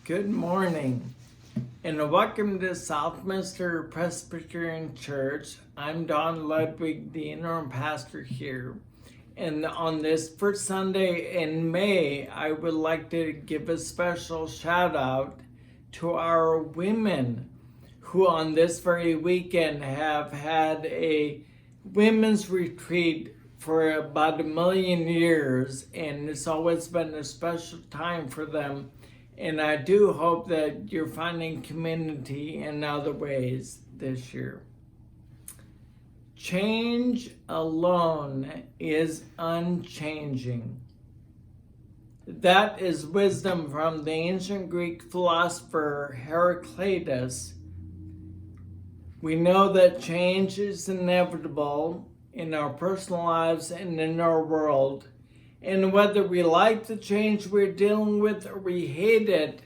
Good morning, and welcome to Southminster Presbyterian Church. I'm Don Ludwig, the interim pastor here. And on this first Sunday in May, I would like to give a special shout out to our women who on this very weekend have had a women's retreat for about 1,000,000 years, and it's always been a special time for them. And I do hope that you're finding community in other ways this year. Change alone is unchanging. That is wisdom from the ancient Greek philosopher Heraclitus. We know that change is inevitable in our personal lives and in our world. And whether we like the change we're dealing with or we hate it,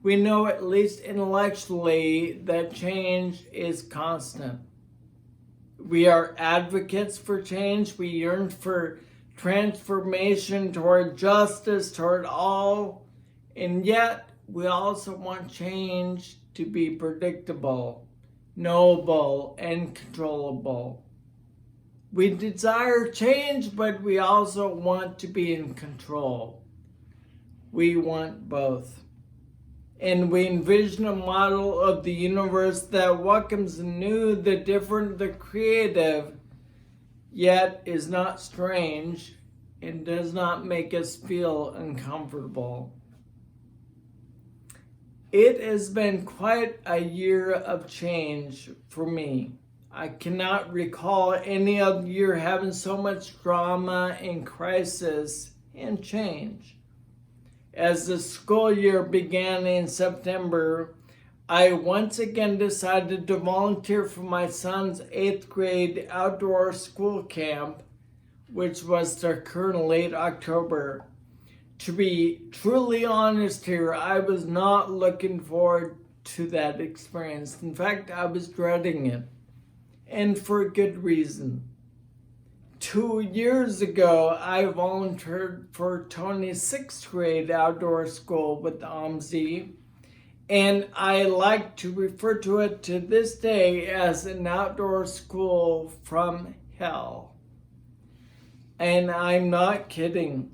we know at least intellectually that change is constant. We are advocates for change. We yearn for transformation toward justice, toward all. And yet, we also want change to be predictable, knowable, and controllable. We desire change, but we also want to be in control. We want both. And we envision a model of the universe that welcomes the new, the different, the creative, yet is not strange and does not make us feel uncomfortable. It has been quite a year of change for me. I cannot recall any other year having so much drama and crisis and change. As the school year began in September, I once again decided to volunteer for my son's 8th grade outdoor school camp, which was to occur in late October. To be truly honest here, I was not looking forward to that experience. In fact, I was dreading it. And for good reason. 2 years ago, I volunteered for Tony's 6th grade outdoor school with OMSI, and I like to refer to it to this day as an outdoor school from hell. And I'm not kidding.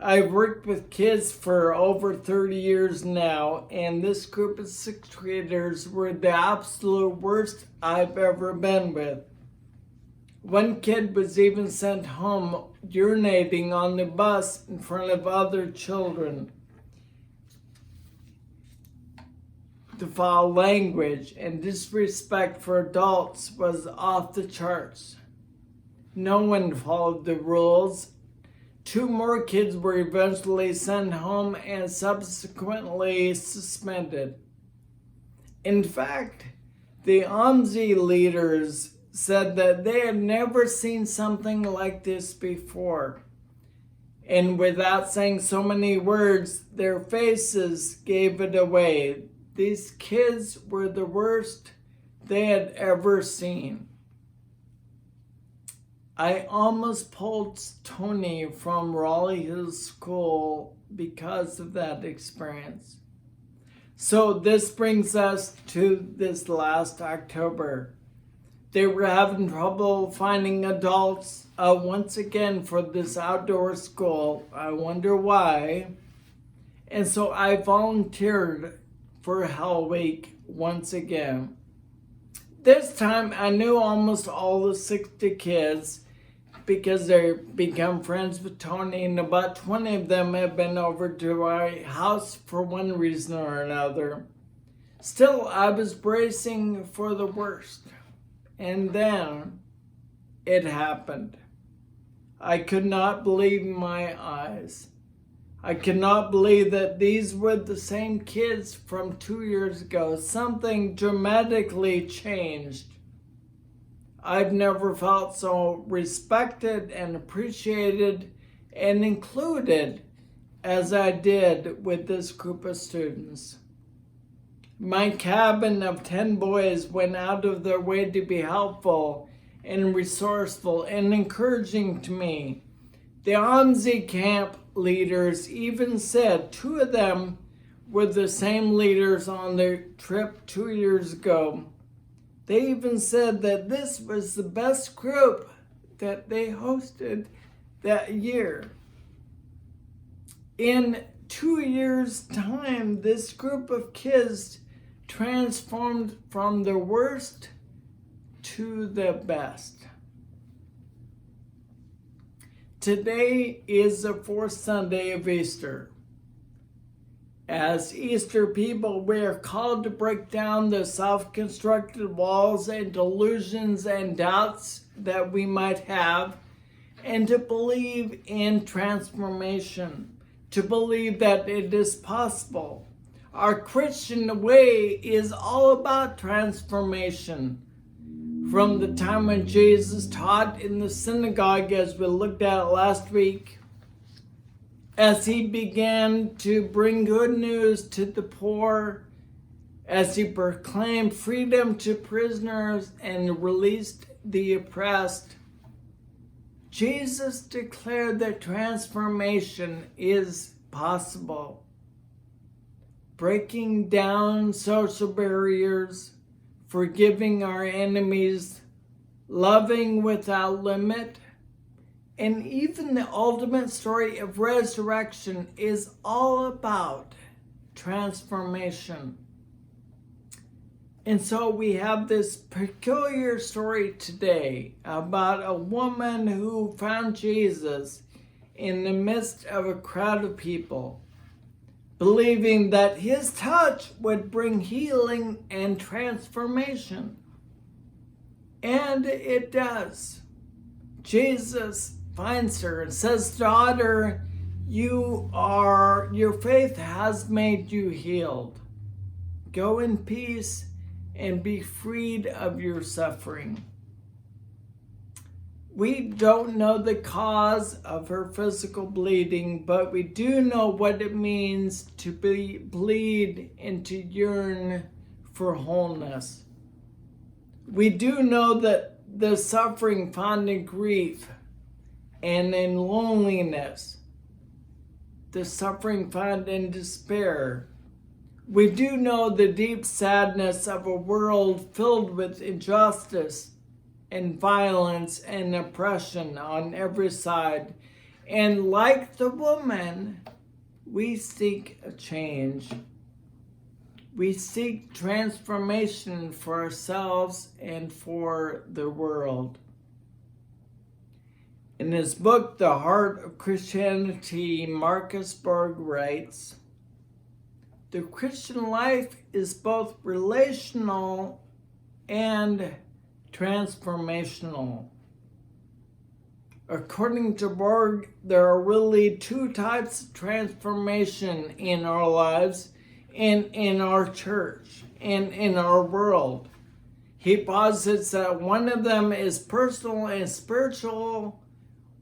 I've worked with kids for over 30 years now, and this group of 6th graders were the absolute worst I've ever been with. One kid was even sent home urinating on the bus in front of other children. The foul language and disrespect for adults was off the charts. No one followed the rules. 2 more kids were eventually sent home and subsequently suspended. In fact, the OMSI leaders said that they had never seen something like this before. And without saying so many words, their faces gave it away. These kids were the worst they had ever seen. I almost pulled Tony from Raleigh Hills School because of that experience. So this brings us to this last October. They were having trouble finding adults once again for this outdoor school. I wonder why. And so I volunteered for Hell Week once again. This time I knew almost all the 60 kids because they become friends with Tony, and about 20 of them have been over to our house for one reason or another. Still, I was bracing for the worst. And then it happened. I could not believe my eyes. I could not believe that these were the same kids from 2 years ago. Something dramatically changed. I've never felt so respected and appreciated and included as I did with this group of students. My cabin of 10 boys went out of their way to be helpful and resourceful and encouraging to me. The OMSI camp leaders even said 2 of them with the same leaders on their trip 2 years ago. They even said that this was the best group that they hosted that year. In 2 years' time, this group of kids transformed from the worst to the best. Today is the fourth Sunday of Easter. As Easter people, we are called to break down the self-constructed walls and delusions and doubts that we might have, and to believe in transformation, to believe that it is possible. Our Christian way is all about transformation. From the time when Jesus taught in the synagogue, as we looked at last week, as he began to bring good news to the poor, as he proclaimed freedom to prisoners and released the oppressed, Jesus declared that transformation is possible. Breaking down social barriers, forgiving our enemies, loving without limit, and even the ultimate story of resurrection is all about transformation. And so we have this peculiar story today about a woman who found Jesus in the midst of a crowd of people, believing that his touch would bring healing and transformation. And it does. Jesus finds her and says, "Daughter, your faith has made you healed. Go in peace and be freed of your suffering." We don't know the cause of her physical bleeding, but we do know what it means to bleed and to yearn for wholeness. We do know that the suffering found in grief and in loneliness, the suffering found in despair. We do know the deep sadness of a world filled with injustice and violence and oppression on every side. And like the woman, we seek a change. We seek transformation for ourselves and for the world. In his book, The Heart of Christianity, Marcus Borg writes, "The Christian life is both relational and transformational." According to Borg, there are really two types of transformation in our lives, in our church, and in our world. He posits that one of them is personal and spiritual,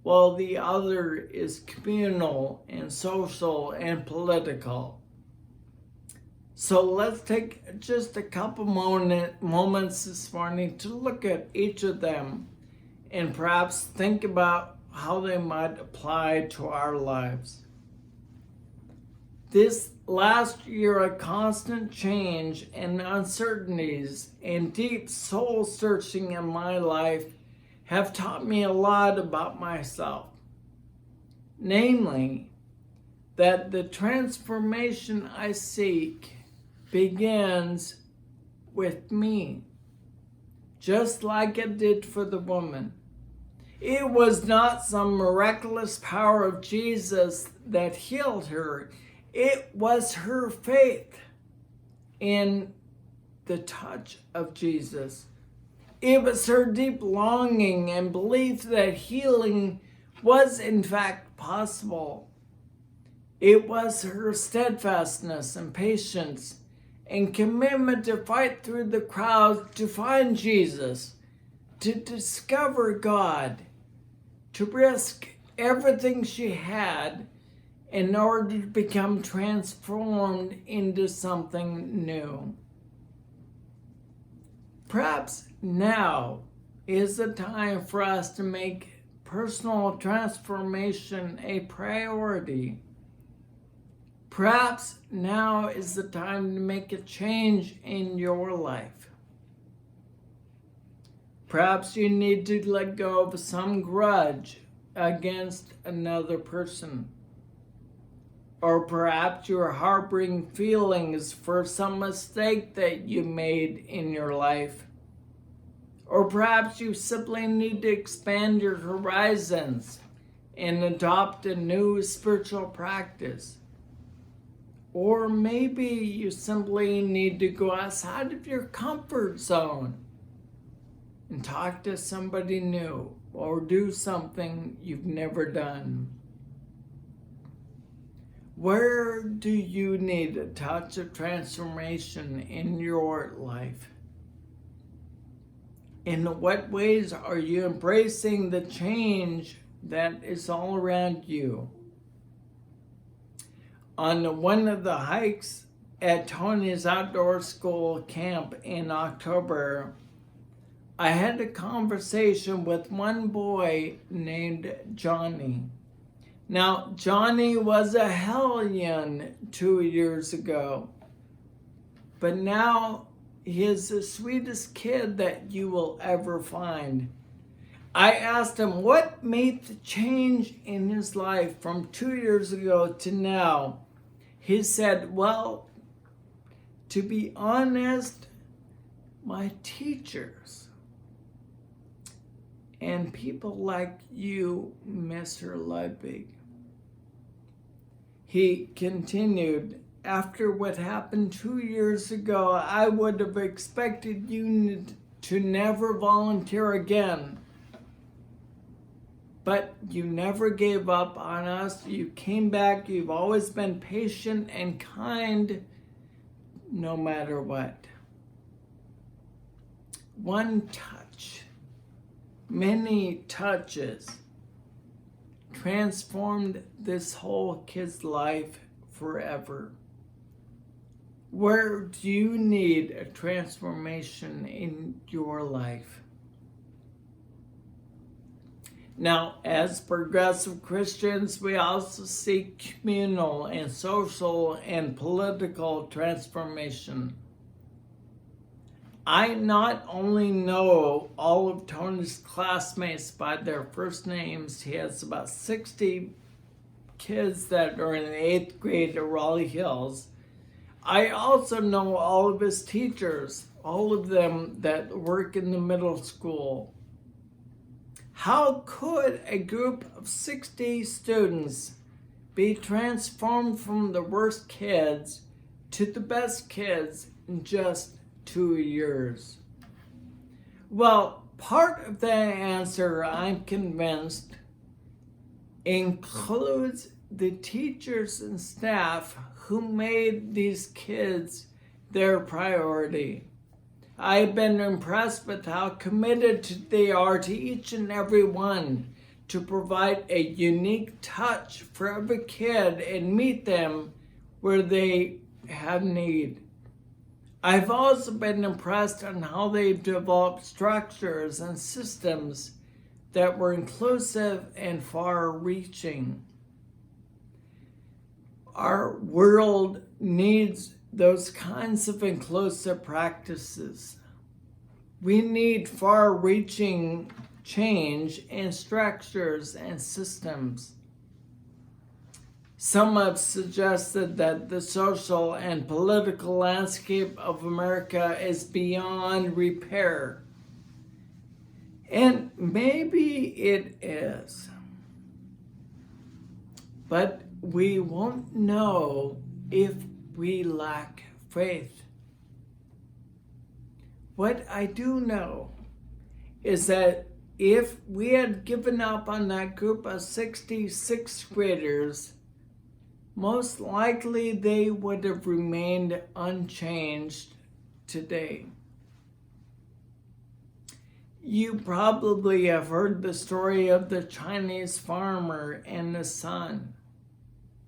while the other is communal and social and political. So let's take just a couple moments this morning to look at each of them and perhaps think about how they might apply to our lives. This last year of constant change and uncertainties and deep soul searching in my life have taught me a lot about myself. Namely, that the transformation I seek begins with me, just like it did for the woman. It was not some miraculous power of Jesus that healed her. It was her faith in the touch of Jesus. It was her deep longing and belief that healing was in fact possible. It was her steadfastness and patience and commitment to fight through the crowd to find Jesus, to discover God, to risk everything she had in order to become transformed into something new. Perhaps now is the time for us to make personal transformation a priority. Perhaps now is the time to make a change in your life. Perhaps you need to let go of some grudge against another person. Or perhaps you're harboring feelings for some mistake that you made in your life. Or perhaps you simply need to expand your horizons and adopt a new spiritual practice. Or maybe you simply need to go outside of your comfort zone and talk to somebody new or do something you've never done. Where do you need a touch of transformation in your life? In what ways are you embracing the change that is all around you? On one of the hikes at Tony's outdoor school camp in October, I had a conversation with one boy named Johnny. Now, Johnny was a hellion 2 years ago, but now he is the sweetest kid that you will ever find. I asked him what made the change in his life from 2 years ago to now. He said, well, to be honest, my teachers and people like you, Mr. Ludwig. He continued, after what happened 2 years ago, I would have expected you to never volunteer again. But you never gave up on us. You came back. You've always been patient and kind no matter what. One touch, many touches, transformed this whole kid's life forever. Where do you need a transformation in your life? Now, as progressive Christians, we also seek communal and social and political transformation. I not only know all of Tony's classmates by their first names, he has about 60 kids that are in the 8th grade at Raleigh Hills. I also know all of his teachers, all of them that work in the middle school. How could a group of 60 students be transformed from the worst kids to the best kids in just 2 years? Well, part of the answer, I'm convinced, includes the teachers and staff who made these kids their priority. I've been impressed with how committed they are to each and every one to provide a unique touch for every kid and meet them where they have need. I've also been impressed on how they've developed structures and systems that were inclusive and far-reaching. Our world needs those kinds of inclusive practices. We need far-reaching change in structures and systems. Some have suggested that the social and political landscape of America is beyond repair. And maybe it is. But we won't know if we lack faith. What I do know is that if we had given up on that group of 66th graders, most likely they would have remained unchanged today. You probably have heard the story of the Chinese farmer and the son.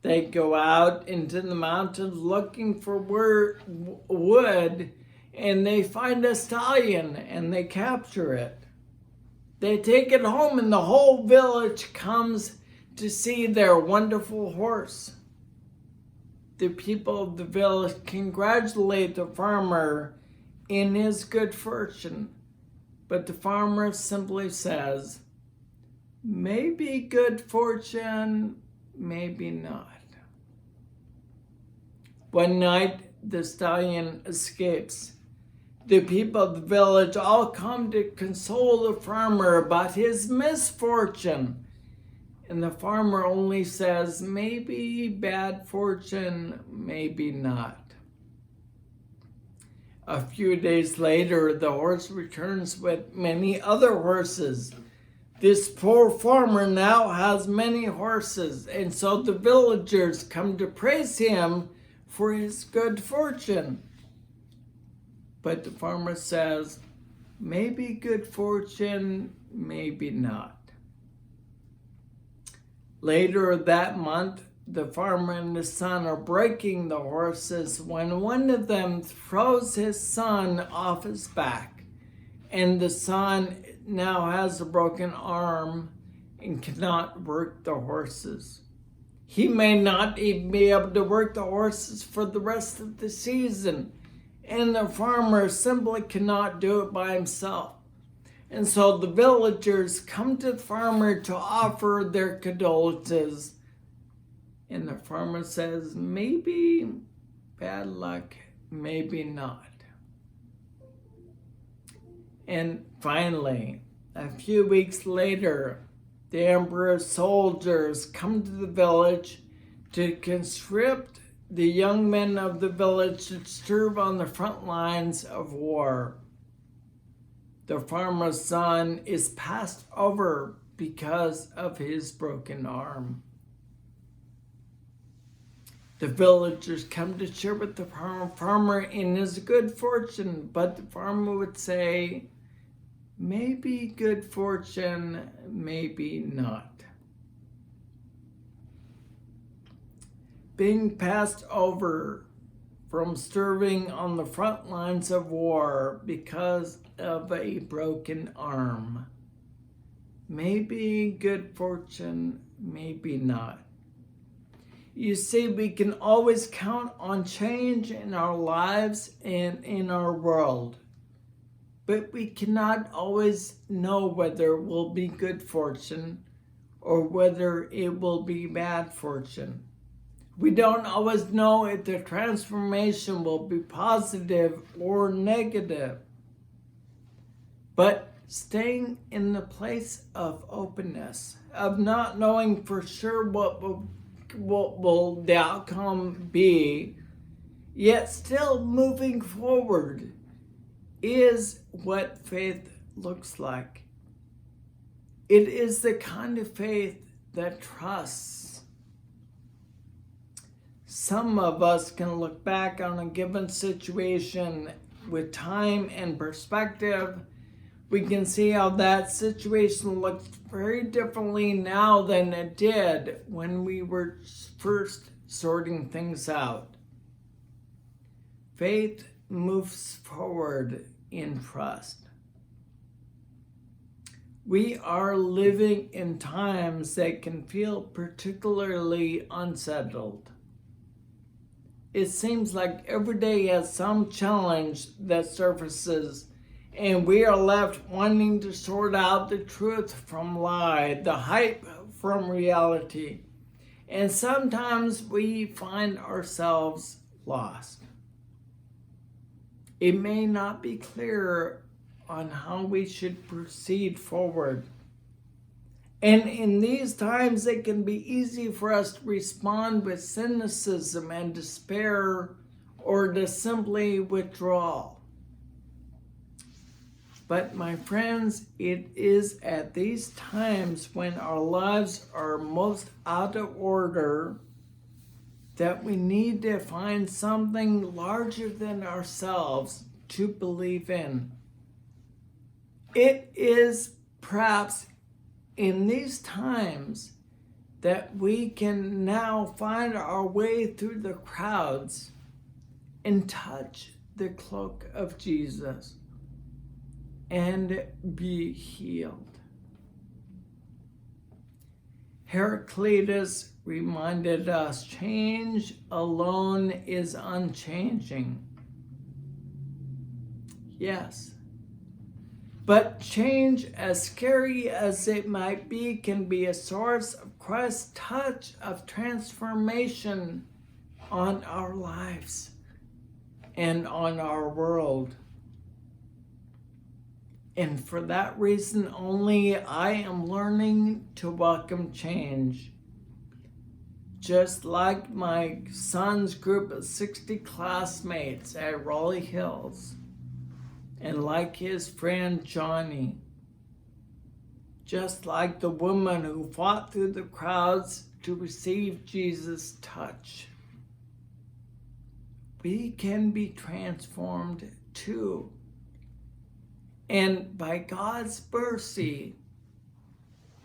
They go out into the mountains looking for wood, and they find a stallion and they capture it. They take it home and the whole village comes to see their wonderful horse. the people of the village congratulate the farmer in his good fortune, but the farmer simply says, maybe good fortune, maybe not. One night, the stallion escapes. The people of the village all come to console the farmer about his misfortune. And the farmer only says, maybe bad fortune, maybe not. A few days later, the horse returns with many other horses. This poor farmer now has many horses, and so the villagers come to praise him for his good fortune. But the farmer says, maybe good fortune, maybe not. Later that month, the farmer and his son are breaking the horses when one of them throws his son off his back, and the son now has a broken arm and cannot work the horses. He may not even be able to work the horses for the rest of the season, and the farmer simply cannot do it by himself. And so the villagers come to the farmer to offer their condolences. And the farmer says, maybe bad luck, maybe not. And finally, a few weeks later, the emperor's soldiers come to the village to conscript the young men of the village to serve on the front lines of war. The farmer's son is passed over because of his broken arm. The villagers come to share with the farmer in his good fortune, but the farmer would say, maybe good fortune, maybe not. Being passed over from serving on the front lines of war because of a broken arm. Maybe good fortune, maybe not. You see, we can always count on change in our lives and in our world, but we cannot always know whether it will be good fortune or whether it will be bad fortune. We don't always know if the transformation will be positive or negative. But staying in the place of openness, of not knowing for sure what will the outcome be, yet still moving forward, is what faith looks like. It is the kind of faith that trusts. Some of us can look back on a given situation with time and perspective. We can see how that situation looks very differently now than it did when we were first sorting things out. Faith moves forward in trust. We are living in times that can feel particularly unsettled. It seems like every day has some challenge that surfaces, and we are left wanting to sort out the truth from lie, the hype from reality. And sometimes we find ourselves lost. It may not be clear on how we should proceed forward. And in these times, it can be easy for us to respond with cynicism and despair, or to simply withdraw. But my friends, it is at these times when our lives are most out of order that we need to find something larger than ourselves to believe in. It is perhaps in these times that we can now find our way through the crowds and touch the cloak of Jesus and be healed. Heraclitus reminded us change alone is unchanging. Yes. But change, as scary as it might be, can be a source of Christ's touch of transformation on our lives and on our world. And for that reason only, I am learning to welcome change. Just like my son's group of 60 classmates at Raleigh Hills, and like his friend Johnny, just like the woman who fought through the crowds to receive Jesus' touch, we can be transformed too. And by God's mercy,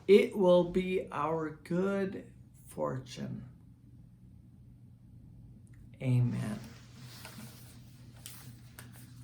it will be our good fortune. Amen.